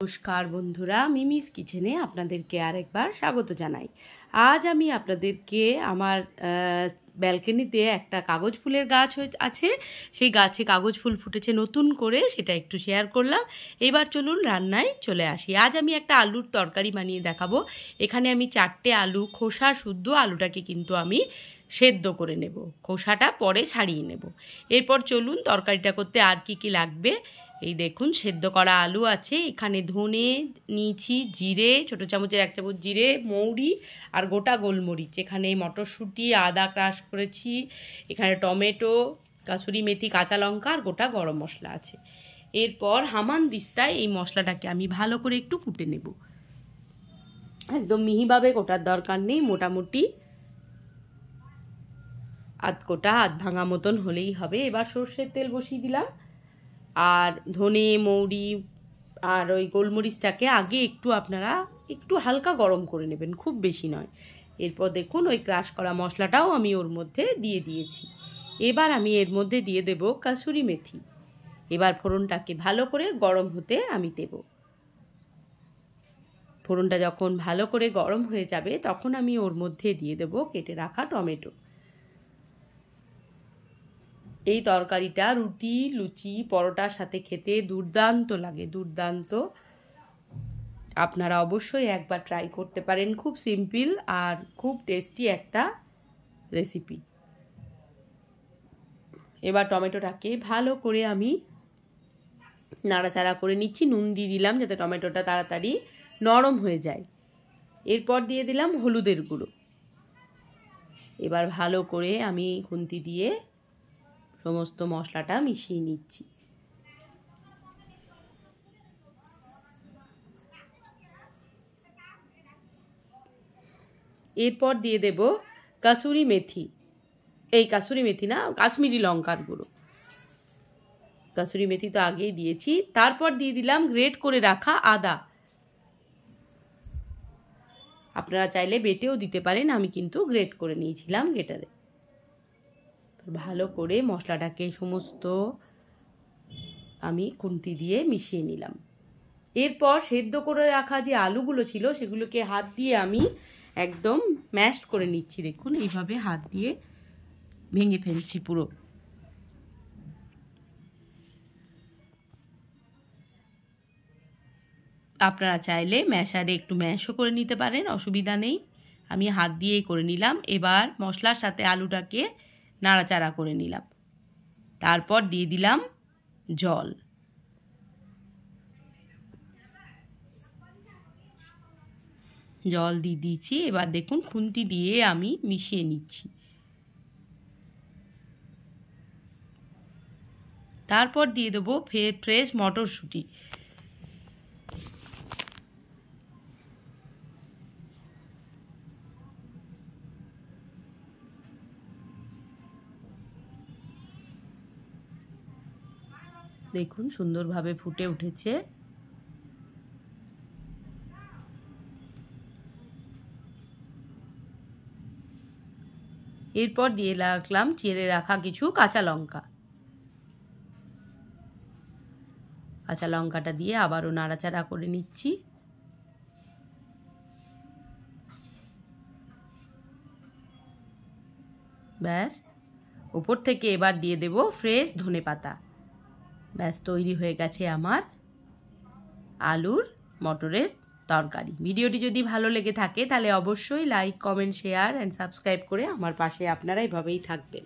নমস্কার বন্ধুরা, মিমিস কিচেনে আপনাদেরকে আরেকবার স্বাগত জানাই। আজ আমি আপনাদেরকে আমার ব্যালকনিতে একটা কাগজ ফুলের গাছ আছে, সেই গাছে কাগজ ফুল ফুটেছে নতুন করে, সেটা একটু শেয়ার করলাম। এবার চলুন রান্নায় চলে আসি। আজ আমি একটা আলুর তরকারি বানিয়ে দেখাবো। এখানে আমি 4টে আলু, খোসা শুদ্ধ আলুটাকে কিন্তু আমি সেদ্ধ করে নেব, খোসাটা পরে ছাড়িয়ে নেব। এরপর চলুন তরকারিটা করতে আর কি লাগবে। এই দেখুন, সেদ্ধ করা আলু আছে, এখানে ধনে নিয়েছি, জিরে ছোটো চামচের 1 চামচ জিরে, মৌরি আর গোটা গোলমরিচ, এখানে মটরশুঁটি, আদা ক্রাশ করেছি, এখানে টমেটো, কাসুরি মেথি, কাঁচা লঙ্কা আর গোটা গরম মশলা আছে। এরপর হামানদিস্তায় এই মশলাটাকে আমি ভালো করে একটু কুটে নেব। একদম মিহিভাবে কোটার দরকার নেই, মোটামুটি আধ ভাঙা মতন হলেই হবে। এবার সর্ষের তেল বসিয়ে দিলাম, আর ধনে মৌরি আর ওই গোলমরিচটাকে আগে আপনারা একটু হালকা গরম করে নেবেন, খুব বেশি নয়। এরপর দেখুন ওই ক্রাশ করা মশলাটাও আমি ওর মধ্যে দিয়ে দিয়েছি। এবার আমি এর মধ্যে দিয়ে দেব কাসুরি মেথি। এবার ফোড়নটাকে ভালো করে গরম হতে আমি দেব। ফোড়নটা যখন ভালো করে গরম হয়ে যাবে তখন আমি ওর মধ্যে দিয়ে দেব কেটে রাখা টমেটো। এই তরকারিটা রুটি, লুচি, পরোটার সাথে খেতে দুর্দান্ত লাগে, দুর্দান্ত। আপনারা অবশ্যই একবার ট্রাই করতে পারেন, খুব সিম্পল আর খুব টেস্টি একটা রেসিপি। এবার টমেটোটাকে ভালো করে আমি নাড়াচাড়া করে নিচ্ছি, নুন দিয়ে দিলাম যাতে টমেটোটা তাড়াতাড়ি নরম হয়ে যায়। এরপর দিয়ে দিলাম হলুদের গুঁড়ো। এবার ভালো করে আমি খুন্তি দিয়ে সমস্ত মশলাটা মিশিয়ে নিচ্ছি। এরপর দিয়ে দেব কাসুরি মেথি, কাসুরি মেথি না, কাশ্মীরি লঙ্কার গুঁড়ো। কাসুরি মেথি তো আগেই দিয়েছি। তারপর দিয়ে দিলাম গ্রেট করে রাখা আদা। আপনারা চাইলে বেটেও দিতে পারেন, আমি কিন্তু গ্রেট করে নিয়েছিলাম গ্রেটারে। ভালো করে মশলাটাকে সমস্ত আমি খুন্তি দিয়ে মিশিয়ে নিলাম। এরপর সেদ্ধ করে রাখা যে আলুগুলো ছিল সেগুলোকে হাত দিয়ে আমি একদম ম্যাশ করে নিচ্ছি। দেখুন এইভাবে হাত দিয়ে ভেঙে ফেলছি পুরো। আপনারা চাইলে ম্যাশারে একটু ম্যাশও করে নিতে পারেন, অসুবিধা নেই। আমি হাত দিয়েই করে নিলাম। এবার মশলার সাথে আলুটাকে নাড়াচাড়া করে নিলাম। তারপর দিয়ে দিলাম জল। জল দিয়ে দিয়েছি। এবার দেখুন খুন্তি দিয়ে আমি মিশিয়ে নিচ্ছি। তারপর দিয়ে দেবো ফ্রেশ মটরশুঁটি। দেখুন সুন্দরভাবে ফুটে উঠেছে। এরপর দিয়ে রাখলাম চিড়ে রাখা কিছু কাঁচা লঙ্কা। কাঁচা লঙ্কাটা দিয়ে আবারও নাড়াচাড়া করে নিচ্ছি। ব্যাস, উপর থেকে এবার দিয়ে দেব ফ্রেশ ধনেপাতা। ব্যাস, তৈরি হয়ে গেছে আমার আলুর মটরের তরকারি। ভিডিওটি যদি ভালো লেগে থাকে তাহলে অবশ্যই like, comment, share and subscribe করে আমার পাশে আপনারা এভাবেই থাকবেন।